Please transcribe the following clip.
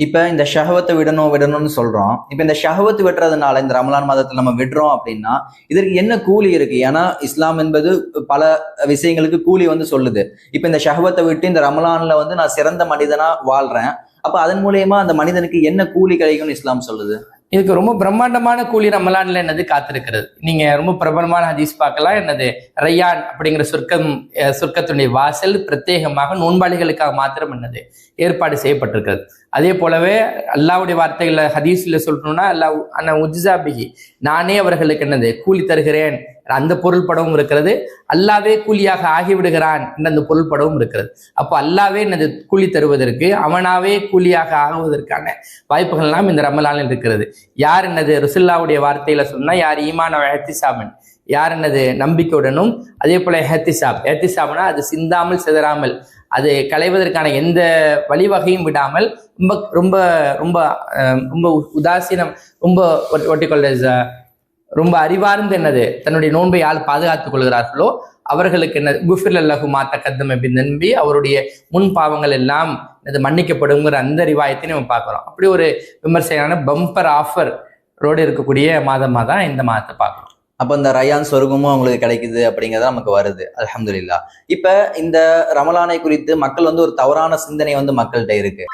இப்ப இந்த ஷஹவத்தை விடணும்னு சொல்றோம். இப்ப இந்த ஷஹவத்து விடுறதுனால இந்த ரமலான் மாதத்துல நம்ம விடுறோம் அப்படின்னா இதற்கு என்ன கூலி இருக்கு? ஏன்னா இஸ்லாம் என்பது பல விஷயங்களுக்கு கூலி சொல்லுது. இப்ப இந்த ஷஹவத்தை விட்டு இந்த ரமலான்ல நான் சிறந்த மனிதனா வாழ்றேன், அப்ப அதன் மூலியமா அந்த மனிதனுக்கு என்ன கூலி கிடைக்கும்னு இஸ்லாம் சொல்லுது? இதுக்கு ரொம்ப பிரம்மாண்டமான கூலி ரமலான்ல என்னது காத்திருக்கிறது. நீங்க ரொம்ப பிரபலமான ஹதீஸ் பார்க்கலாம். என்னது ரையான் அப்படிங்கிற சொர்க்கத்துடைய வாசல் பிரத்யேகமாக நோன்பாளிகளுக்காக மாத்திரம் என்னது ஏற்பாடு செய்யப்பட்டிருக்கிறது. அதே போலவே அல்லாவுடைய வார்த்தைகளை ஹதீஸ்ல சொல்லணும்னா அல்லாஹ் அண்ணா உஜ்ஜாபிகி, நானே அவர்களுக்கு என்னது கூலி தருகிறேன், அந்த பொருள் படமும் இருக்கிறது. அல்லாவே கூலியாக ஆகிவிடுகிறான் என்ற அந்த பொருள் படமும் இருக்கிறது. அப்போ அல்லாவே என்னது கூலி தருவதற்கு, அவனாவே கூலியாக ஆகுவதற்கான வாய்ப்புகள் எல்லாம் இந்த ரமலானில் இருக்கிறது. யார் என்னது ரசூலுல்லாஹ்வுடைய வார்த்தையில சொன்னா, யார் ஈமான எஹ்திசாபன், யார் என்னது நம்பிக்கையுடனும், அதே போல எஹ்திசாப்னா அது சிந்தாமல் சிதறாமல், அது களைவதற்கான எந்த வழிவகையும் விடாமல் ரொம்ப ரொம்ப ரொம்ப ரொம்ப உதாசீனம், ரொம்ப ரொம்ப அறிவார்ந்து என்னது தன்னுடைய நோன்பை யார் பாதுகாத்துக் கொள்கிறார்களோ அவர்களுக்கு என்ன குஃபிர் லஹு மா தகத்தம மின் தன்பி, அவருடைய முன் பாவங்கள் எல்லாம் இது மன்னிக்கப்படுங்கிற அந்த ரிவாயத்தை நம்ம பார்க்கிறோம். அப்படி ஒரு விமர்சையான பம்பர் ஆஃபர் ரோடு இருக்கக்கூடிய மாதமா தான் இந்த மாதத்தை பார்க்கிறோம். அப்ப இந்த ரயான் சொர்க்கமும் அவங்களுக்கு கிடைக்குது அப்படிங்கிறத நமக்கு வருது, அல்ஹம்துலில்லாஹ். இப்ப இந்த ரமலானை குறித்து மக்கள் ஒரு தவறான சிந்தனை மக்கள்கிட்ட இருக்கு.